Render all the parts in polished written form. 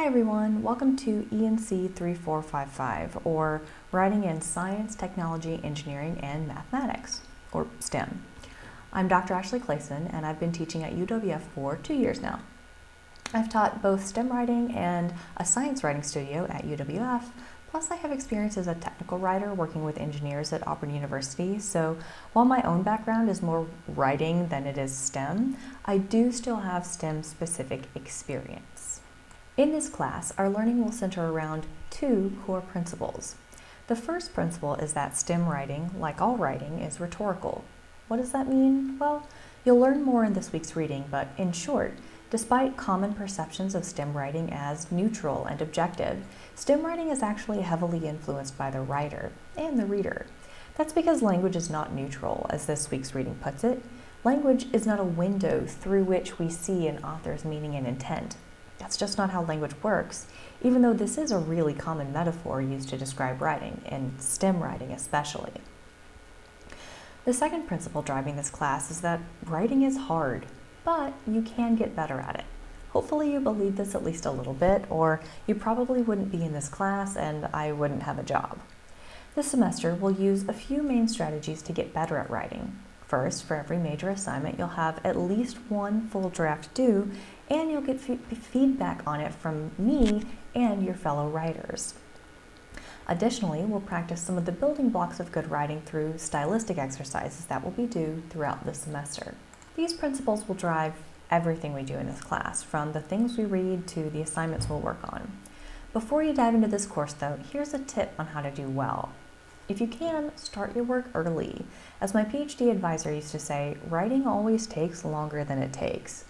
everyone, welcome to ENC 3455, or Writing in Science, Technology, Engineering, and Mathematics, or STEM. I'm Dr. Ashley Clayson, and I've been teaching at UWF for 2 years now. I've taught both STEM writing and a science writing studio at UWF, plus I have experience as a technical writer working with engineers at Auburn University, so while my own background is more writing than it is STEM, I do still have STEM-specific experience. In this class, our learning will center around 2 core principles. The first principle is that STEM writing, like all writing, is rhetorical. What does that mean? Well, you'll learn more in this week's reading, but in short, despite common perceptions of STEM writing as neutral and objective, STEM writing is actually heavily influenced by the writer and the reader. That's because language is not neutral, as this week's reading puts it. Language is not a window through which we see an author's meaning and intent. That's just not how language works, even though this is a really common metaphor used to describe writing, and STEM writing especially. The second principle driving this class is that writing is hard, but you can get better at it. Hopefully you believe this at least a little bit, or you probably wouldn't be in this class and I wouldn't have a job. This semester, we'll use a few main strategies to get better at writing. First, for every major assignment, you'll have at least one full draft due, and you'll get feedback on it from me and your fellow writers. Additionally, we'll practice some of the building blocks of good writing through stylistic exercises that will be due throughout the semester. These principles will drive everything we do in this class, from the things we read to the assignments we'll work on. Before you dive into this course though, here's a tip on how to do well. If you can, start your work early. As my PhD advisor used to say, writing always takes longer than it takes.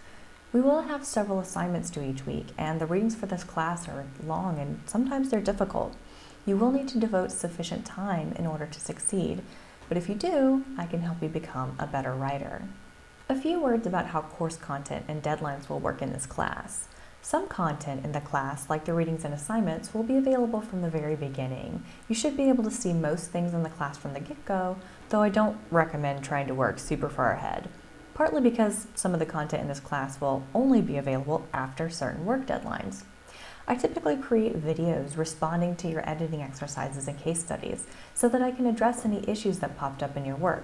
We will have several assignments due each week, and the readings for this class are long and sometimes they're difficult. You will need to devote sufficient time in order to succeed, but if you do, I can help you become a better writer. A few words about how course content and deadlines will work in this class. Some content in the class, like the readings and assignments, will be available from the very beginning. You should be able to see most things in the class from the get-go, though I don't recommend trying to work super far ahead, partly because some of the content in this class will only be available after certain work deadlines. I typically create videos responding to your editing exercises and case studies so that I can address any issues that popped up in your work,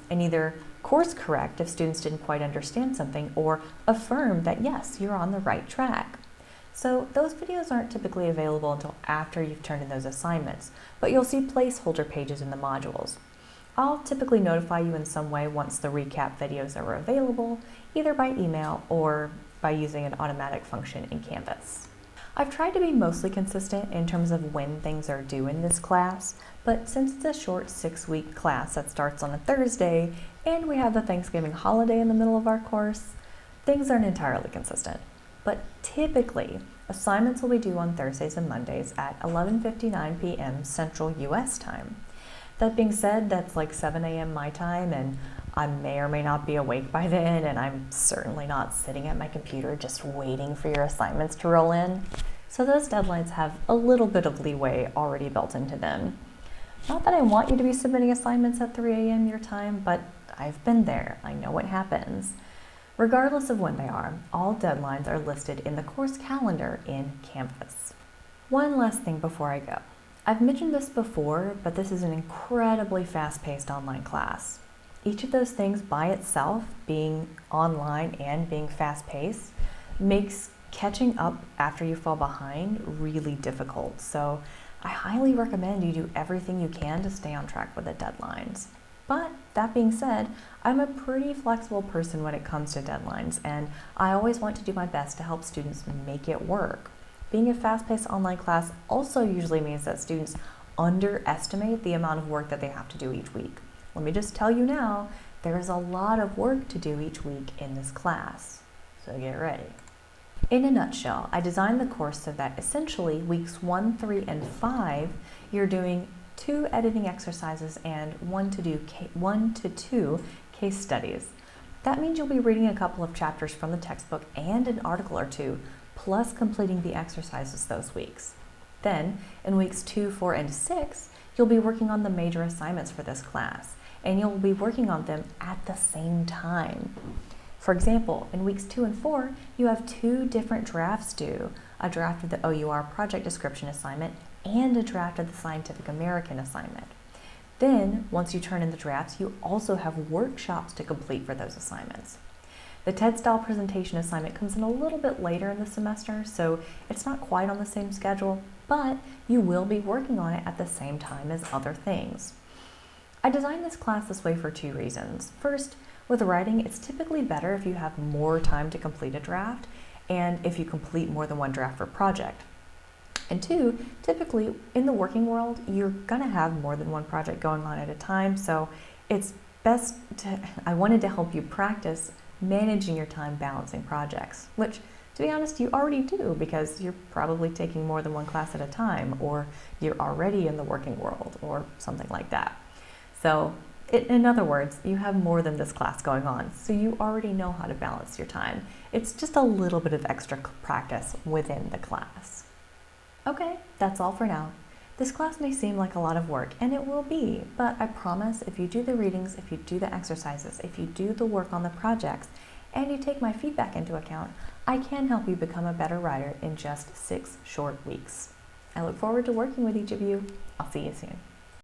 and either course correct if students didn't quite understand something, or affirm that yes, you're on the right track. So those videos aren't typically available until after you've turned in those assignments, but you'll see placeholder pages in the modules. I'll typically notify you in some way once the recap videos are available, either by email or by using an automatic function in Canvas. I've tried to be mostly consistent in terms of when things are due in this class, but since it's a short 6-week class that starts on a Thursday, and we have the Thanksgiving holiday in the middle of our course, things aren't entirely consistent. But typically, assignments will be due on Thursdays and Mondays at 11:59 p.m. Central US time. That being said, that's like 7 a.m. my time, and I may or may not be awake by then, and I'm certainly not sitting at my computer just waiting for your assignments to roll in. So those deadlines have a little bit of leeway already built into them. Not that I want you to be submitting assignments at 3 a.m. your time, but I've been there. I know what happens. Regardless of when they are, all deadlines are listed in the course calendar in Canvas. One last thing before I go. I've mentioned this before, but this is an incredibly fast-paced online class. Each of those things by itself, being online and being fast-paced, makes catching up after you fall behind really difficult. So I highly recommend you do everything you can to stay on track with the deadlines. But that being said, I'm a pretty flexible person when it comes to deadlines, and I always want to do my best to help students make it work. Being a fast-paced online class also usually means that students underestimate the amount of work that they have to do each week. Let me just tell you now, there is a lot of work to do each week in this class, so get ready. In a nutshell, I designed the course so that essentially weeks 1, 3, and 5, you're doing 2 editing exercises and 1 to 2 case studies. That means you'll be reading a couple of chapters from the textbook and an article or 2, plus completing the exercises those weeks. Then, in weeks 2, 4, and 6, you'll be working on the major assignments for this class, and you'll be working on them at the same time. For example, in weeks 2 and 4, you have 2 different drafts due, a draft of the OUR project description assignment, and a draft of the Scientific American assignment. Then, once you turn in the drafts, you also have workshops to complete for those assignments. The TED-style presentation assignment comes in a little bit later in the semester, so it's not quite on the same schedule, but you will be working on it at the same time as other things. I designed this class this way for 2 reasons. First, with writing, it's typically better if you have more time to complete a draft, and if you complete more than one draft per project. And 2, typically in the working world, you're gonna have more than one project going on at a time, so it's best I wanted to help you practice managing your time balancing projects, which, to be honest, you already do because you're probably taking more than one class at a time, or you're already in the working world, or something like that. So, in other words, you have more than this class going on, so you already know how to balance your time. It's just a little bit of extra practice within the class. Okay, that's all for now. This class may seem like a lot of work, and it will be, but I promise if you do the readings, if you do the exercises, if you do the work on the projects, and you take my feedback into account, I can help you become a better writer in just 6 short weeks. I look forward to working with each of you. I'll see you soon.